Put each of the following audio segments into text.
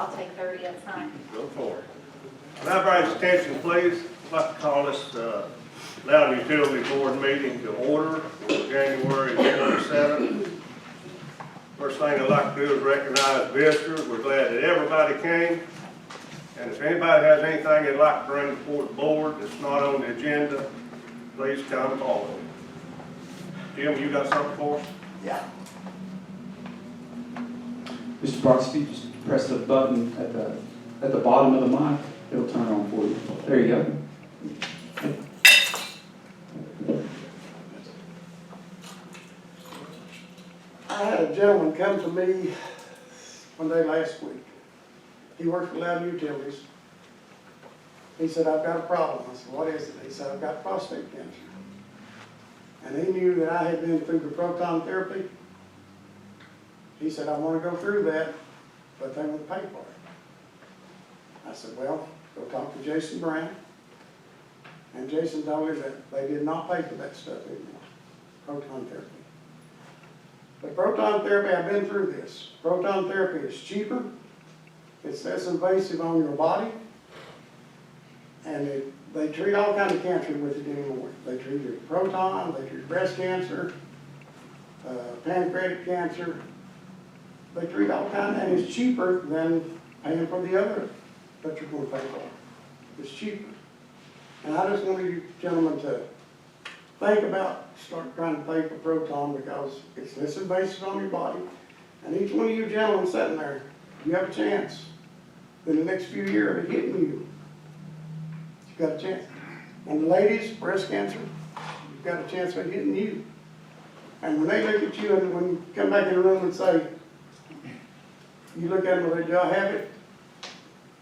I'll take 30, that's fine. Go for it. Now, everybody's attention, please. I'd like to call this Loudon Utility Board meeting to order for January 27th. First thing I'd like to do is recognize visitors. We're glad that everybody came. And if anybody has anything they'd like to bring before the board that's not on the agenda, please come forward. Jim, you got something for us? Yeah. Mr. Parks, if you just press the button at the bottom of the mic, it'll turn on for you. There you go. I had a gentleman come to me one day last week. He works for Loudon Utilities. He said, I've got a problem. I said, what is it? He said, I've got prostate cancer. And he knew that I had been through the proton therapy. He said, I want to go through that, but they won't pay for it. I said, well, go talk to Jason Brown. And Jason told me that they did not pay for that stuff anymore, proton therapy. But proton therapy, I've been through this. Proton therapy is cheaper, it's less invasive on your body, and they treat all kinds of cancer with it anymore. They treat your proton, they treat breast cancer, pancreatic cancer. They treat all kinds, and it's cheaper than paying for the other that you're going to pay for. It's cheaper. And I just wanted you gentlemen to think about start trying to pay for proton because it's less invasive on your body. And each one of you gentlemen sitting there, you have a chance in the next few years of hitting you. You've got a chance. And the ladies, breast cancer, you've got a chance of hitting you. And when they look at you and when you come back in the room and say, you look at him and say, y'all have it?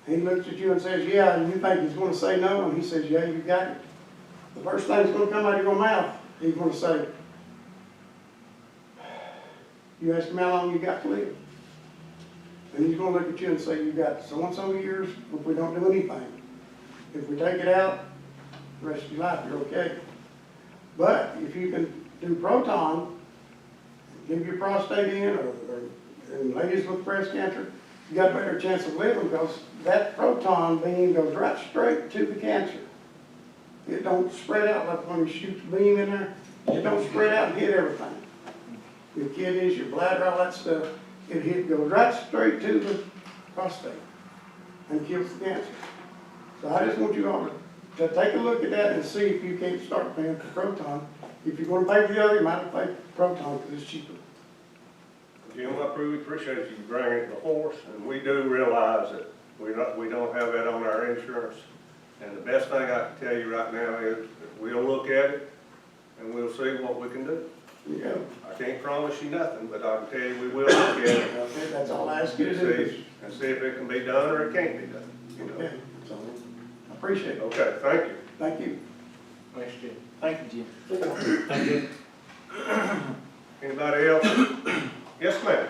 He looks at you and says, yeah, and you think he's going to say no, and he says, yeah, you got it. The first thing that's going to come out of your mouth, he's going to say, you ask him how long you got to live. And he's going to look at you and say, you got so-and-so years if we don't do anything. If we take it out, the rest of your life, you're okay. But if you can do proton, give your prostate in, or ladies with breast cancer, you got a better chance of living because that proton beam goes right straight to the cancer. It don't spread out like when you shoot the beam in there. It don't spread out and hit everything. Your kidneys, your bladder, all that stuff, it goes right straight to the prostate and kills the cancer. So I just want you all to take a look at that and see if you can't start paying for proton. If you're going to pay for the other, you might have to pay for proton because it's cheaper. Jim, I really appreciate you bringing it before us, and we do realize that we don't have that on our insurance. And the best thing I can tell you right now is that we'll look at it and we'll see what we can do. Yeah. I can't promise you nothing, but I can tell you we will look at it. Okay, that's all I ask you to and do. see if it can be done or it can't be done. You know? Okay, that's all. I appreciate it. Okay, thank you. Thank you. Thanks, Jim. Thank you, Jim. Thank you. Anybody else? Yes, ma'am.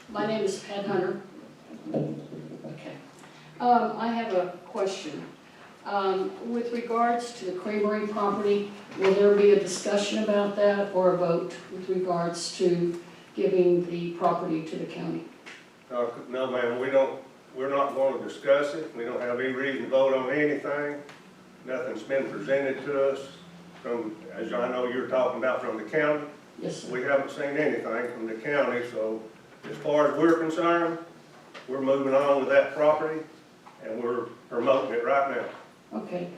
My name is Pat Hunter. Okay. I have a question. With regards to the creamery property, will there be a discussion about that or a vote with regards to giving the property to the county? No, ma'am, we're not going to discuss it. We don't have any reason to vote on anything. Nothing's been presented to us from, as I know you're talking about, from the county. Yes, sir. We haven't seen anything from the county, so as far as we're concerned, we're moving on with that property and we're promoting it right now. Okay.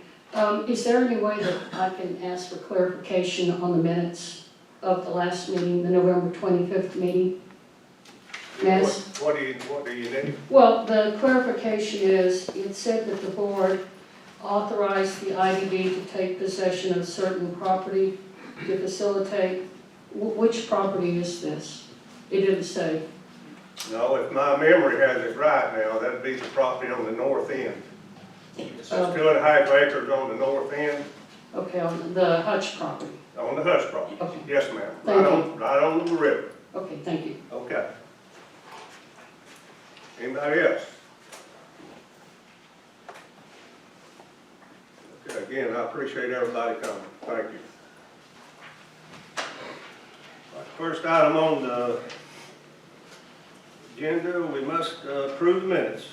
Is there any way that I can ask for clarification on the minutes of the last meeting, the November 25th meeting? Yes. What do you need? Well, the clarification is, it said that the board authorized the IDB to take possession of certain property to facilitate, which property is this? It didn't say. No, if my memory has it right now, that'd be the property on the north end. It's 2.5 acres on the north end. Okay, on the Hutch property. On the Hutch property. Okay. Yes, ma'am. Thank Right on the river. Okay, thank you. Okay. Anybody else? Okay, again, I appreciate everybody coming. Thank you. First item on the agenda, we must approve the minutes.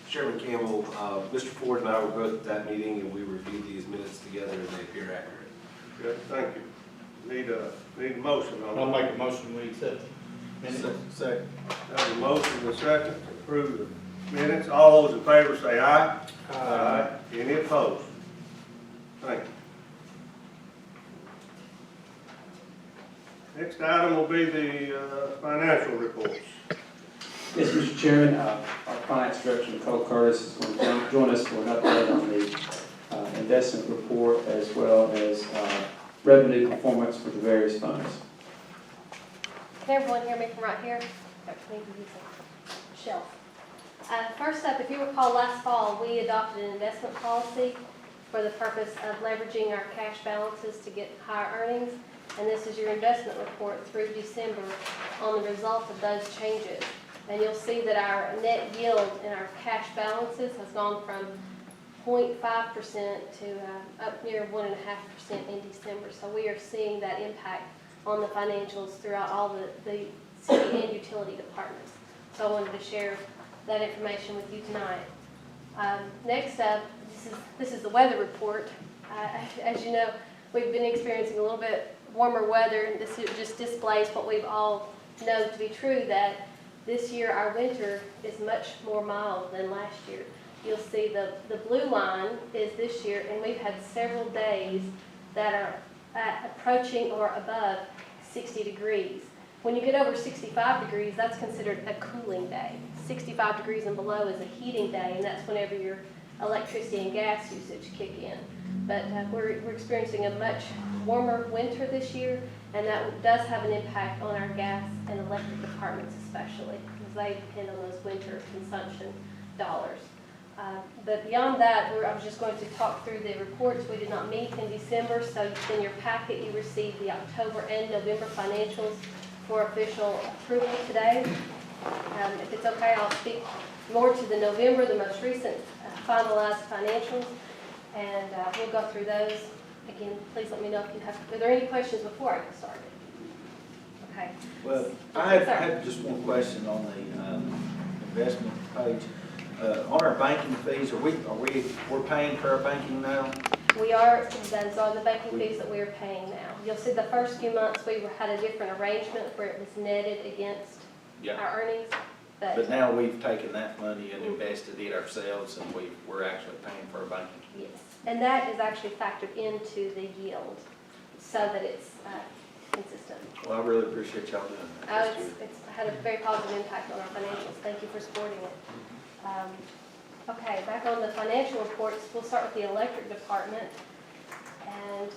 Chairman Campbell, Mr. Ford and I were both at that meeting, and we reviewed these minutes together, and they appear accurate. Good, thank you. Need a motion on that. I'll make a motion, we accept. Second. Have a motion and a second to approve the minutes. All those in favor say aye. Aye. Any opposed? Thank you. Next item will be the financial reports. Yes, Mr. Chairman, our finance director, Nicole Curtis, is going to join us for an update on the investment report as well as revenue performance for the various funds. Can everyone hear me from right here? Need to use a shelf. First up, if you recall, last fall, we adopted an investment policy for the purpose of leveraging our cash balances to get higher earnings. And this is your investment report through December on the result of those changes. And you'll see that our net yield in our cash balances has gone from 0.5% to up near 1.5% in December. So we are seeing that impact on the financials throughout all the city and utility departments. So I wanted to share that information with you tonight. Next up, this is the weather report. As you know, we've been experiencing a little bit warmer weather, and this just displays what we've all known to be true, that this year our winter is much more mild than last year. You'll see the blue line is this year, and we've had several days that are approaching or above 60 degrees. When you get over 65 degrees, that's considered a cooling day. 65 degrees and below is a heating day, and that's whenever your electricity and gas usage kick in. But we're experiencing a much warmer winter this year, and that does have an impact on our gas and electric departments especially, because they depend on those winter consumption dollars. But beyond that, I was just going to talk through the reports. We did not meet in December, so in your packet you received the October and November financials for official approval today. If it's okay, I'll speak more to the November, the most recent finalized financials, and we'll go through those. Again, please let me know if you have, are there any questions before I get started? Okay. Well, I had just one question on the investment page. On our banking fees, we're paying for our banking now? We are, those are the banking fees that we are paying now. You'll see the first few months we had a different arrangement where it was netted against our earnings. But now we've taken that money and invested it ourselves, and we're actually paying for our banking. Yes, and that is actually factored into the yield so that it's consistent. Well, I really appreciate y'all doing that. It's had a very positive impact on our financials. Thank you for supporting it. Okay, back on the financial reports, we'll start with the electric department. And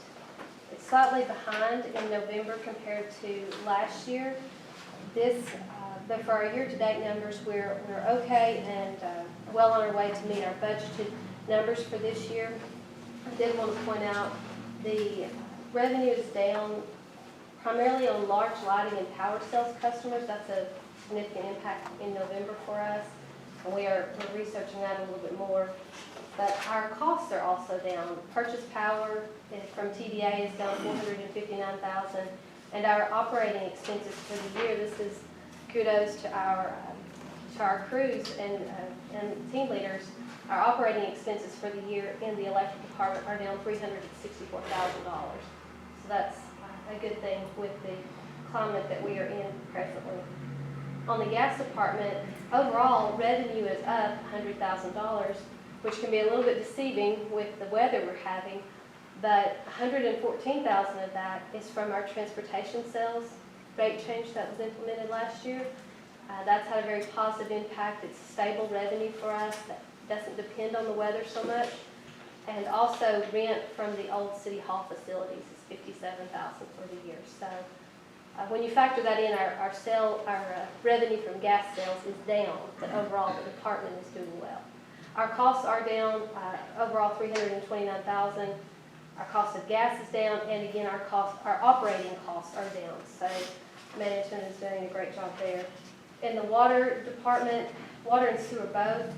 it's slightly behind in November compared to last year. But for our year-to-date numbers, we're okay and well on our way to meet our budgeted numbers for this year. I did want to point out the revenue is down primarily on large lighting and power sales customers. That's a significant impact in November for us, and we're researching that a little bit more. But our costs are also down. Purchase power from TDA is down $459,000, and our operating expenses for the year, this is kudos to our crews and team leaders. Our operating expenses for the year in the electric department are down $364,000. So that's a good thing with the climate that we are in presently. On the gas department, overall revenue is up $100,000, which can be a little bit deceiving with the weather we're having, but $114,000 of that is from our transportation sales rate change that was implemented last year. That's had a very positive impact. It's stable revenue for us that doesn't depend on the weather so much. And also rent from the old city hall facilities is $57,000 for the year. So when you factor that in, our revenue from gas sales is down, but overall the department is doing well. Our costs are down, overall $329,000. Our cost of gas is down, and again, our operating costs are down. So management is doing a great job there. In the water department, water and sewer both,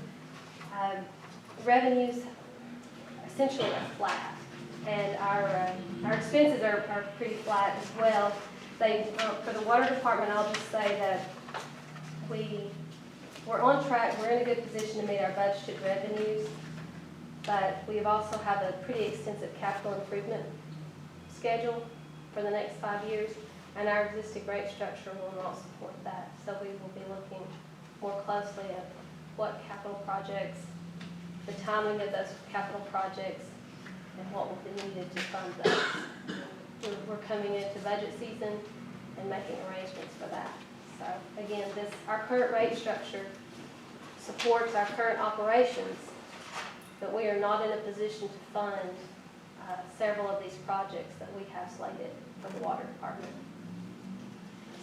revenues essentially are flat, and our expenses are pretty flat as well. For the water department, I'll just say that we're on track, we're in a good position to meet our budgeted revenues, but we also have a pretty extensive capital improvement schedule for the next 5 years, and our existing rate structure will not support that. So we will be looking more closely at what capital projects, the timing of those capital projects, and what will be needed to fund those. We're coming into budget season and making arrangements for that. So again, our current rate structure supports our current operations, but we are not in a position to fund several of these projects that we have slated for the water department.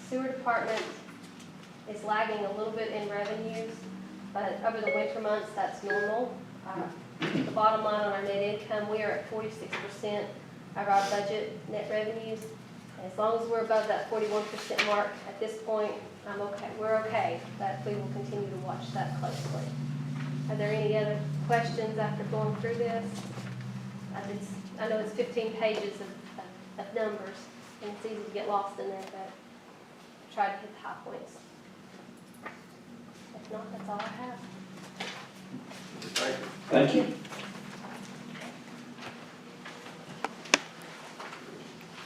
Sewer department is lagging a little bit in revenues, but over the winter months, that's normal. The bottom line on our net income, we are at 46% of our budget net revenues. As long as we're above that 41% mark at this point, I'm okay. We're okay, but we will continue to watch that closely. Are there any other questions after going through this? I know it's 15 pages of numbers, and it's easy to get lost in there, but try to hit the high points. If not, that's all I have. Thank you. Thank you.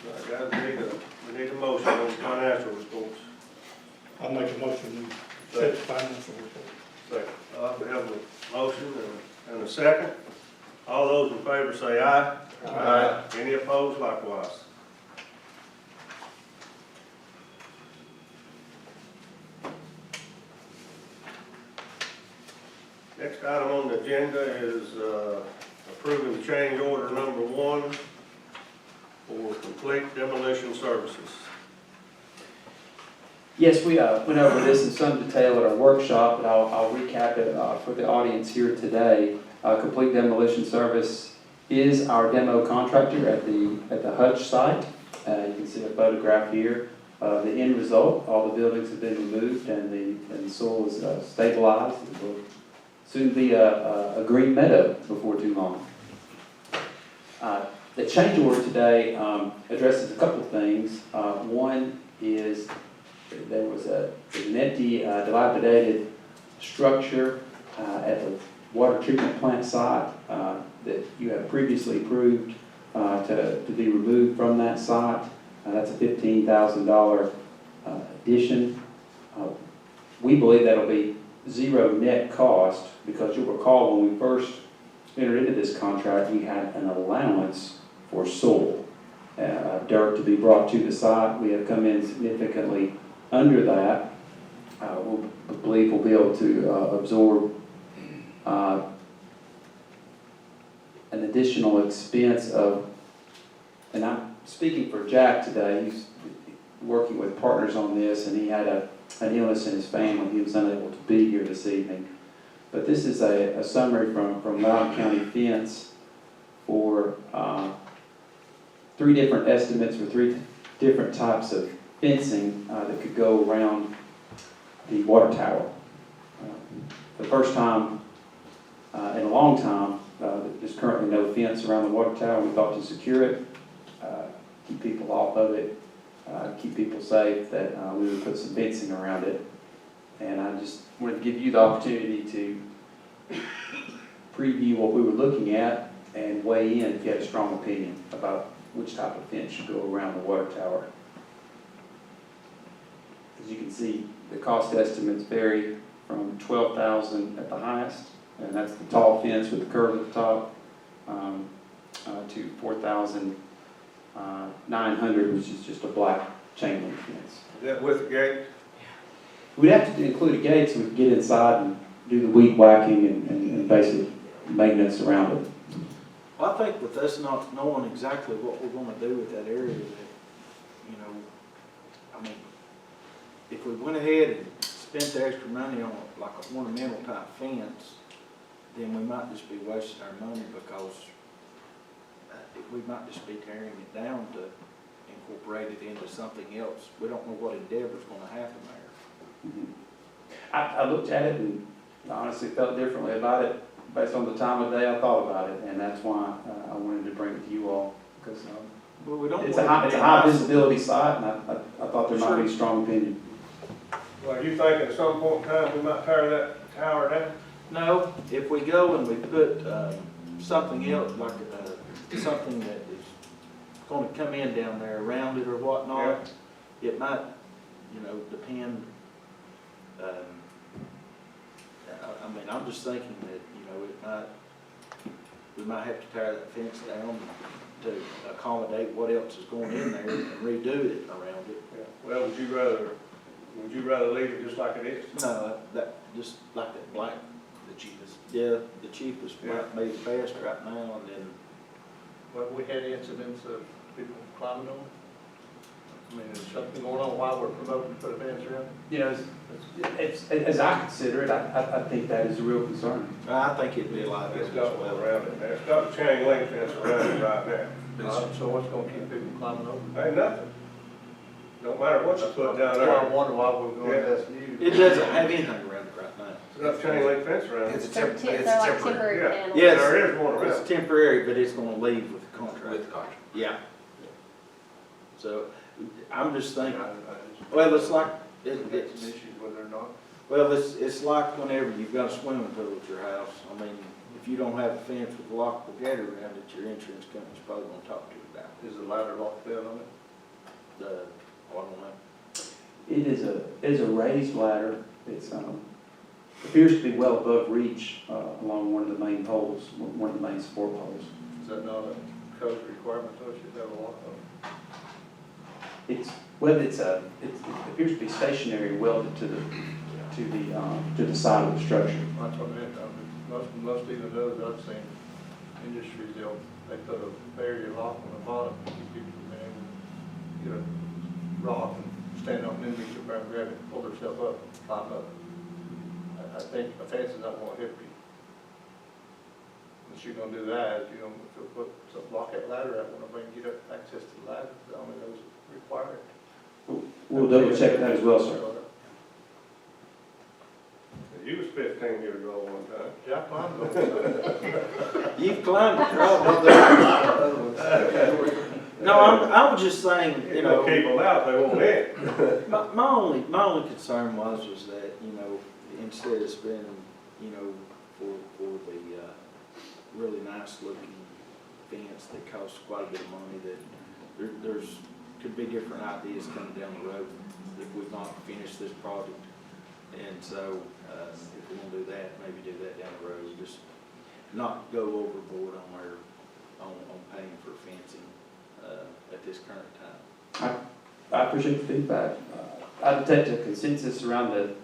All right, guys, we need a motion on the financial reports. I'll make a motion to set the financial report. Second. We have a motion and a second. All those in favor say aye. Aye. Any opposed likewise? Next item on the agenda is approving change order number 1 for complete demolition services. Yes, we went over this in some detail at our workshop, but I'll recap it for the audience here today. Complete Demolition Service is our demo contractor at the Hutch site. You can see a photograph here of the end result. All the buildings have been removed and the soil is stabilized. It will soon be a green meadow before too long. The change order today addresses a couple of things. One is there was an empty, dilapidated structure at the water treatment plant site that you have previously approved to be removed from that site. That's a $15,000 addition. We believe that'll be zero net cost because you'll recall when we first entered into this contract, we had an allowance for soil, dirt to be brought to the site. We have come in significantly under that. We believe we'll be able to absorb an additional expense of, and I'm speaking for Jack today, he's working with partners on this, and he had an illness in his family. He was unable to be here this evening. But this is a summary from Loudon County Fence for 3 different estimates for 3 different types of fencing that could go around the water tower. The first time in a long time, there's currently no fence around the water tower. We thought to secure it, keep people off of it, keep people safe, that we would put some fencing around it. And I just wanted to give you the opportunity to preview what we were looking at and weigh in if you had a strong opinion about which type of fence should go around the water tower. As you can see, the cost estimates vary from $12,000 at the highest, and that's the tall fence with the curve at the top, to $4,900, which is just a black chain link fence. Is that with the gate? We'd have to include a gate so we could get inside and do the weed whacking and basic maintenance around it. Well, I think with us not knowing exactly what we're gonna do with that area, that, I mean, if we went ahead and spent the extra money on like a ornamental type fence, then we might just be wasting our money because we might just be tearing it down to incorporate it into something else. We don't know what endeavor's gonna happen there. I looked at it and honestly felt differently about it based on the time of day I thought about it, and that's why I wanted to bring it to you all, because Well, we don't It's want a high, it to it's a be high nice. visibility site, and I thought there might be a strong opinion. Well, you think at some point in time we might tear that tower down? No, if we go and we put, something else, like, something that is gonna come in down there around it or whatnot, it might, you know, depend, I mean, I'm just thinking that, you know, we might have to tear that fence down to accommodate what else is going in there and redo it around it. Yeah. Well, would you rather leave it just like it is? No, that, just like that black. The cheapest. Yeah, the cheapest Yeah. might be the best right now, and then, Well, we had incidents of people climbing on it. I mean, there's something going on while we're promoting to put a fence around it. You know, as I consider it, I think that is a real concern. I think it'd be a lot It's as got one well. around it now. It's got a chain link fence around it right now. So what's gonna keep people climbing over it? Ain't nothing. Don't matter what you put down That's why I there. wonder why we're going Yeah. to ask you. It doesn't have anything around it right now. It's got a chain link fence around it. It's They're it's they're like temporary temporary Yeah. panels. Yes. There is one around It's it. temporary, but it's gonna leave with the contract. with the contract. Yeah. So, I'm just I thinking, just- well, it's like, There's some issues with it or not. well, it's like whenever you've got a swimming pool at your house. I mean, if you don't have a fence with a lockable gate around it, your insurance company's probably gonna talk to you about Is the ladder locked down on it? it. I don't know. It is a raised ladder. It's, appears to be well above reach, along one of the main poles, one of the main support poles. Is that not a code requirement, so it should have a lock on it? It's, well, it appears to be stationary welded to the side of the structure. That's what I meant, most even those I've seen, industries, they put a barrier lock on the bottom, to keep people from being able to get a rock and stand on it, and reach up there and grab it, pull themselves up, climb up. I think a fence is not gonna help you. Unless you're gonna do that, if you'll put some, block that ladder out, when they get up access to the ladder, I mean, those require it. We'll double check that as well, sir. You was 15 years old one time. Yeah, I climbed over. You've climbed it, right? No, I was just saying, you You know. know, keep them out, they won't in. My only concern was that, you know, instead of spending, you know, for the, really nice looking fence that costs quite a bit of money, that there's, could be different ideas coming down the road if we've not finished this project. And so, if we're gonna do that, maybe do that down the road, just not go overboard on paying for fencing, at this current time. I appreciate the feedback. I detect a consensus around the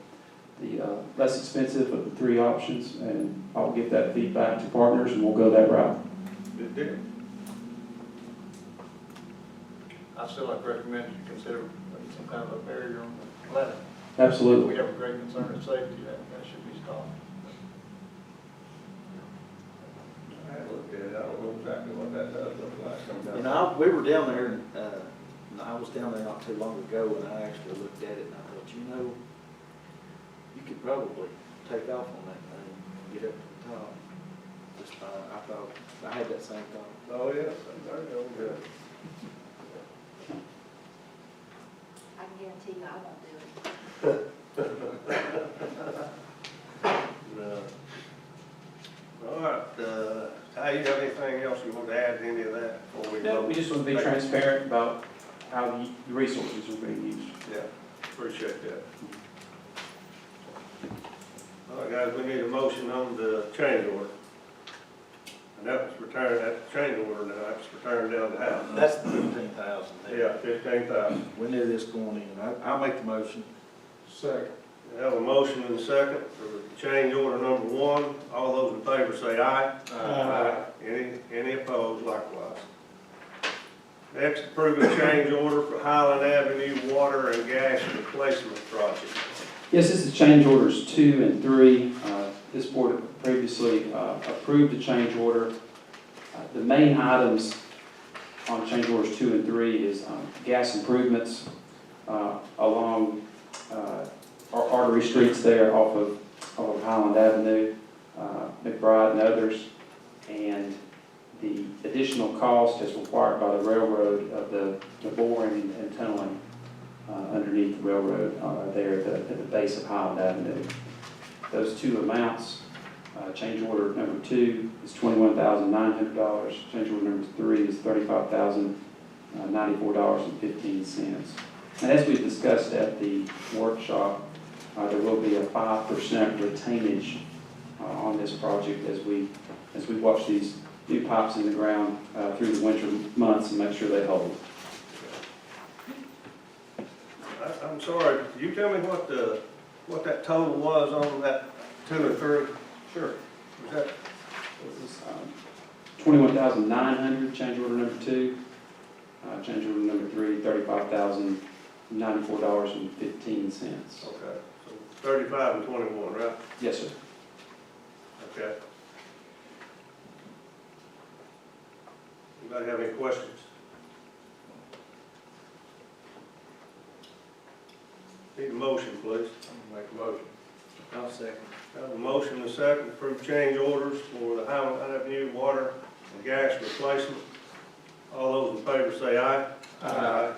less expensive of the three options, and I'll give that feedback to partners, and we'll go that route. Good deal. I still like to recommend you consider putting some kind of a barrier on the ladder. Absolutely. We have a great concern of safety, that should be stopped. I looked at it, I don't know exactly what that does look like. You know, we were down there, and I was down there not too long ago, and I actually looked at it, and I thought, you know, you could probably take off on that thing and get up to the top. Just fine. I thought, I had that same thought. Oh, yeah, there you go, good. I can guarantee you I won't do it. No. All right, Ty, you have anything else you want to add to any of that before we No, go? we just want to be transparent about how the resources are being used. Yeah, appreciate that. All right, guys, we need a motion on the change order. And that was returned, that change order now, that's returned down the house. That's the 15,000 there. Yeah, 15,000. We knew this going in. I'll make the motion. Second. We have a motion and a second for change order number one. All those in favor say aye. Aye. Any opposed likewise. Next, approve a change order for Highland Avenue Water and Gas Replacement Project. Yes, this is change orders 2 and 3. This board previously approved the change order. The main items on change orders 2 and 3 is gas improvements along our artery streets there off of Highland Avenue, McBride and others. And the additional cost as required by the railroad of the boring and tunneling underneath the railroad there at the base of Highland Avenue. Those two amounts, change order number 2 is $21,900. Change order number 3 is $35,094.15. And as we discussed at the workshop, there will be a 5% retainage on this project as we watch these new pipes in the ground through the winter months and make sure they hold. I'm sorry, can you tell me what that total was on that 2 and 3? Sure. Was that, It was $21,900, change order number 2. Change order number 3, $35,094.15. okay, so 35 and 21, right? Yes, sir. Okay. Anybody have any questions? Need a motion, please. I'm gonna make a motion. I'll second. Have a motion and a second to approve change orders for the Highland Avenue water and gas replacement. All those in favor say aye. Aye.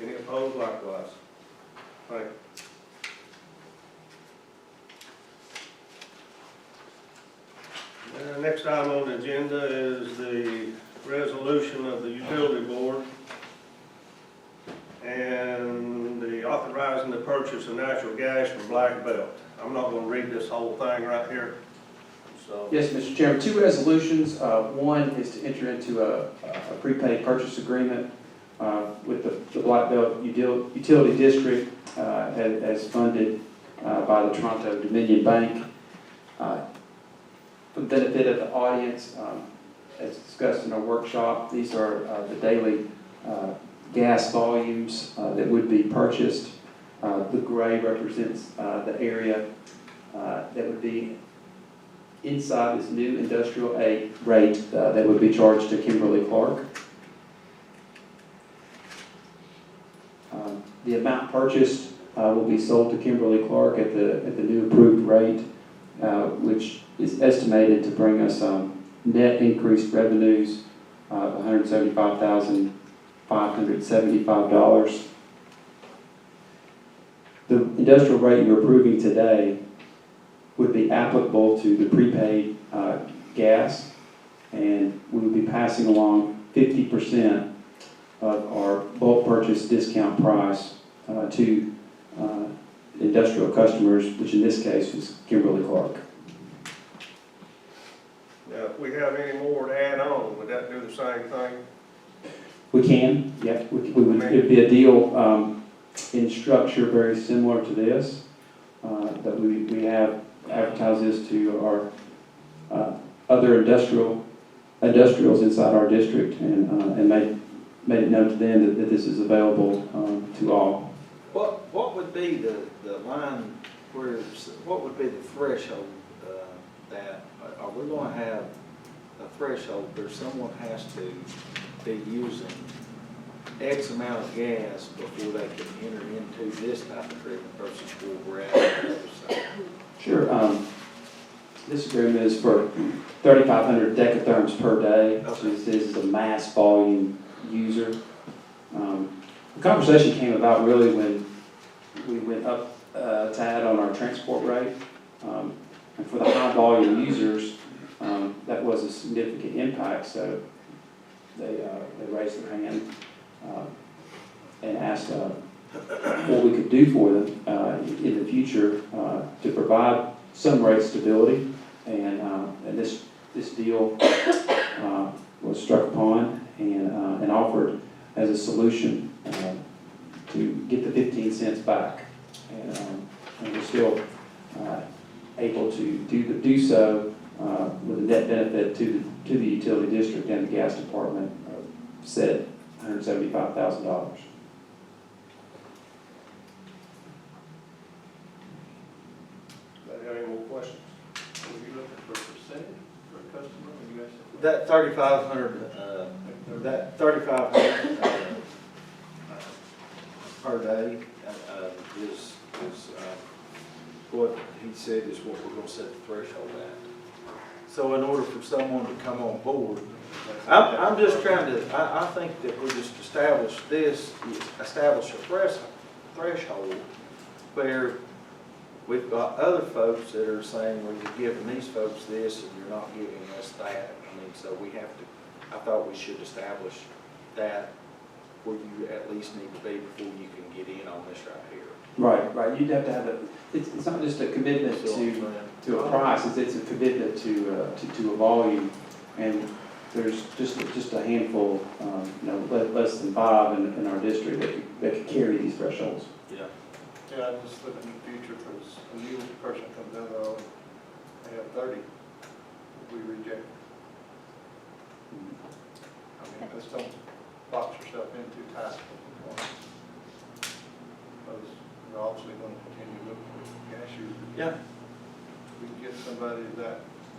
Any opposed likewise? Thank you. Next item on the agenda is the resolution of the utility board and the authorizing the purchase of natural gas from Black Belt. I'm not going to read this whole thing right here, so. Yes, Mr. Chairman, 2 resolutions. One is to enter into a prepaid purchase agreement with the Black Belt Utility District as funded by the Toronto Dominion Bank. For the benefit of the audience, as discussed in our workshop, these are the daily gas volumes that would be purchased. The gray represents the area that would be inside this new industrial rate that would be charged to Kimberly-Clark. The amount purchased will be sold to Kimberly-Clark at the new approved rate, which is estimated to bring us net increased revenues of $175,575. The industrial rate you're approving today would be applicable to the prepaid gas, and we would be passing along 50% of our bulk purchase discount price to industrial customers, which in this case is Kimberly-Clark. Now, if we have any more to add on, would that do the same thing? We can, yeah, we would, it'd be a deal in structure very similar to this, that we have advertised this to our other industrials inside our district and made it known to them that this is available to all. What would be the line where, what would be the threshold that, are we going to have a threshold where someone has to be using X amount of gas before they can enter into this type of agreement versus where we're at on the other side? Sure. This agreement is for 3,500 decatherms per day. Okay. So this is a mass volume user. The conversation came about really when we went up a tad on our transport rate. And for the high volume users, that was a significant impact. So they raised their hand and asked what we could do for them in the future to provide some rate stability. And this deal was struck upon and offered as a solution to get the 15 cents back. And we're still able to do so with a net benefit to the utility district and the gas department set $175,000. Anybody have any more questions? Are you looking for a percentage for a customer when you guys? That 3,500, per day is what he said is what we're going to set the threshold at. So in order for someone to come on board, I'm just trying to, I think that we just establish a threshold where we've got other folks that are saying, well, you're giving these folks this and you're not giving us that. I mean, so we have to, I thought we should establish that where you at least need to be before you can get in on this right here. Right, you'd have to have it's not just a commitment to a price, it's a commitment to a volume. And there's just a handful, less than 5 in our district that could carry these thresholds. Yeah. Yeah, I just look in the future, because a new person comes in, they have 30, we reject. I mean, just don't box yourself in too tight. Because we're obviously going to continue looking for gas users. Yeah. We can get somebody that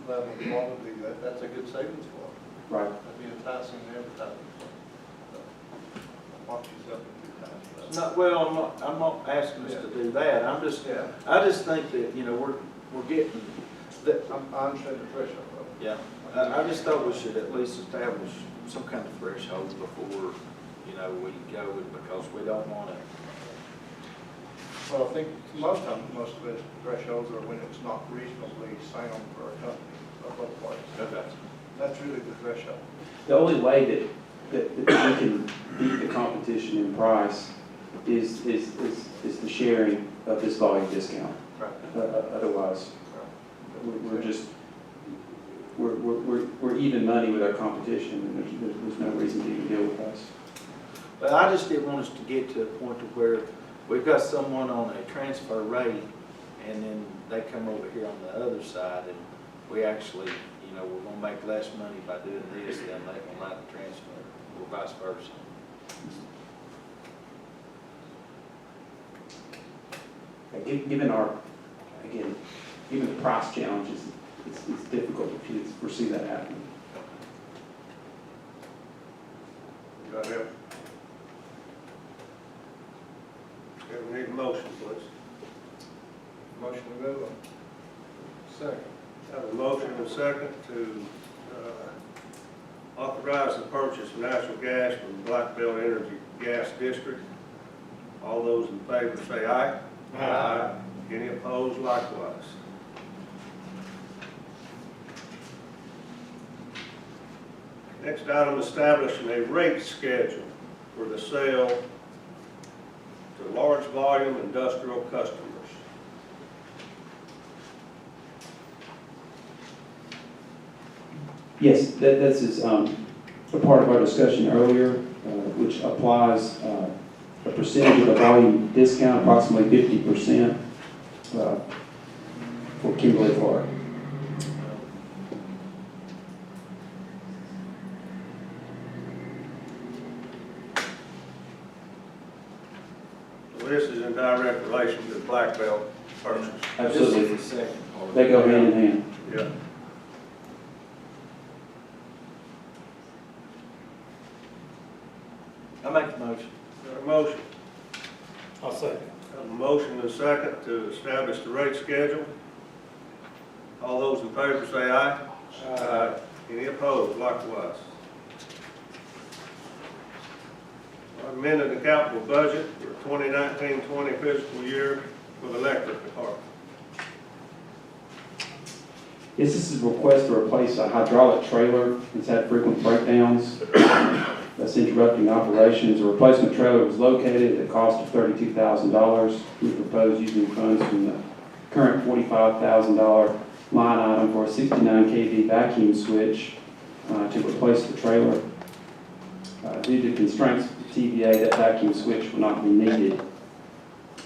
level of quality, that's a good savings for them. Right. That'd be enticing advertising. So, don't box yourself in too tight. No, well, I'm not asking us to do that. I just think that, we're getting, that, I understand the threshold of it. yeah. I just thought we should at least establish some kind of threshold before, we go with, because we don't want to. Well, I think most of the thresholds are when it's not reasonably sound for a company or both parties. Okay. That's really the threshold. The only way that we can beat the competition in price is the sharing of this volume discount. Right. Otherwise, we're even money with our competition, and there's no reason to even deal with us. But I just didn't want us to get to a point to where we've got someone on a transfer rate, and then they come over here on the other side, and we actually, we're gonna make less money by doing this than they can like the transfer, or vice versa. Given the price challenges, it's difficult to foresee that happening. Got it? Okay, we need a motion, please. Motion to move on. Second. Have a motion and a second to authorize the purchase of natural gas from Black Belt Energy Gas District. All those in favor say aye. Aye. Any opposed, likewise. Next item, establishing a rate schedule for the sale to large volume industrial customers. Yes, this is a part of our discussion earlier, which applies a percentage of the volume discount, approximately 50% for Kimberly Clark. So this is in direct relation to the Black Belt purchase. Absolutely. This is the second part. They go hand in hand. Yeah. I make the motion. Got a motion. I'll second. Have a motion and a second to establish the rate schedule. All those in favor say aye. Aye. Any opposed, likewise. Amended the capital budget for 2019-20 fiscal year for the electric department. Yes, this is a request to replace a hydraulic trailer. It's had frequent breakdowns. That's interrupting operations. A replacement trailer was located at a cost of $32,000. We propose using funds from the current $45,000 line item for a 69 kV vacuum switch to replace the trailer. Due to constraints with the TVA, that vacuum switch will not be needed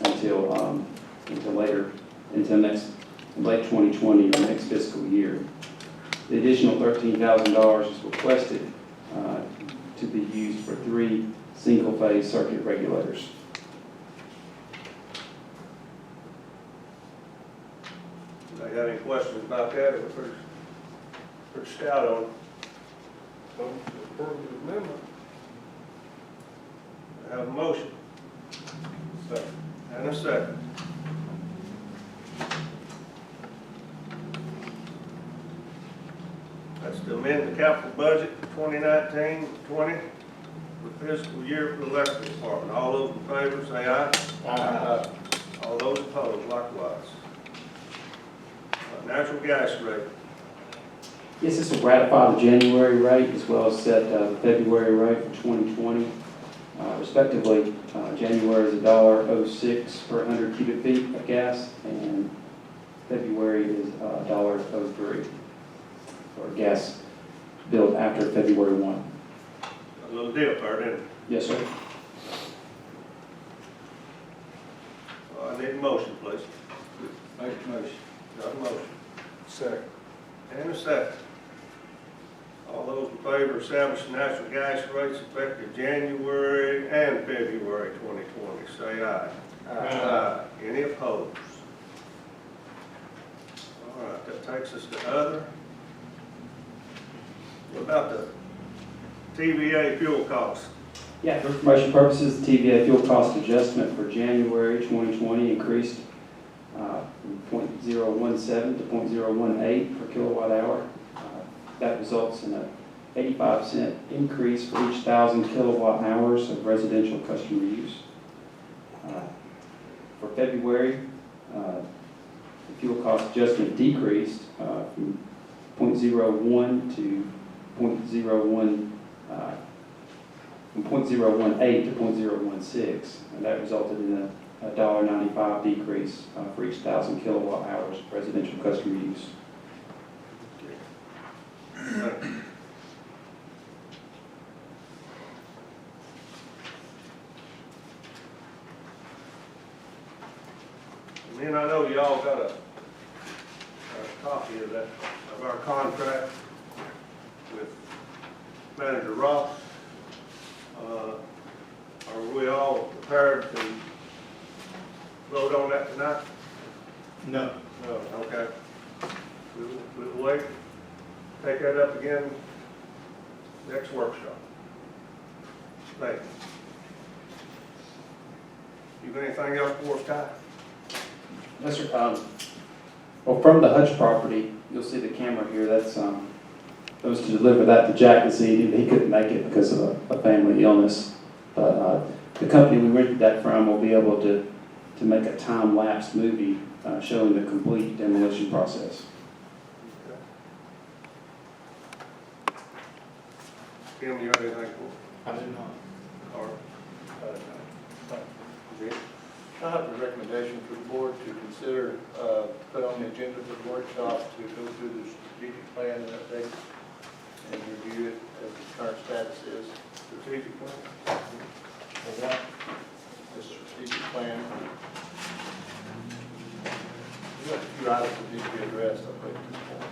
until late 2020 or next fiscal year. The additional $13,000 is requested to be used for 3 single-phase circuit regulators. Anybody got any questions about that? It was pretty stout on it. Motion to approve the amendment. I have a motion. Second. And a second. That's to amend the capital budget 2019-20 for fiscal year for the electric department. All those in favor say aye. Aye. All those opposed likewise. Natural gas rate. Yes, this will ratify the January rate as well as set the February rate for 2020. Respectively, January is $1.06 per 100 cubic feet of gas, and February is $1.03 for gas billed after February 1. A little dip there, didn't it? Yes, sir. I need a motion, please. Make a motion. Got a motion. Second. And a second. All those in favor of establishing natural gas rates effective January and February 2020, say aye. Aye. Any opposed? All right, that takes us to other. What about the TVA fuel costs? Yeah, for information purposes, the TVA fuel cost adjustment for January 2020 increased from 0.017 to 0.018 per kilowatt hour. That results in a 85-cent increase for each 1,000 kilowatt hours of residential customer use. For February, the fuel cost adjustment decreased from 0.01 to 0.01, from 0.018 to 0.016, and that resulted in a $1.95 decrease for each 1,000 kilowatt hours of residential customer use. And then I know y'all got a copy of that, of our contract with Manager Ross. Are we all prepared to vote on that tonight? No. No, okay. We'll wait, take that up again next workshop. Thank you. You got anything else for us, Ty? Yes, sir. Well, from the Hutch property, you'll see the camera here. That's was to deliver that to Jack this evening. He couldn't make it because of a family illness. But the company we rented that from will be able to make a time-lapse movie showing the complete demolition process. Kim, you got anything for? I do not. Or, I have a recommendation for the board to consider, put on the agenda for the workshop to go through the strategic plan and update and review it as the current status is. strategic plan? The strategic plan. We have a few items that need to be addressed, I think, at this point.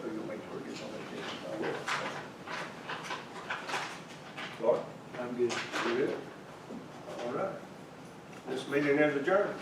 We'll make sure it gets on the agenda. Clark? I'm good. You good? All right. This meeting is adjourned.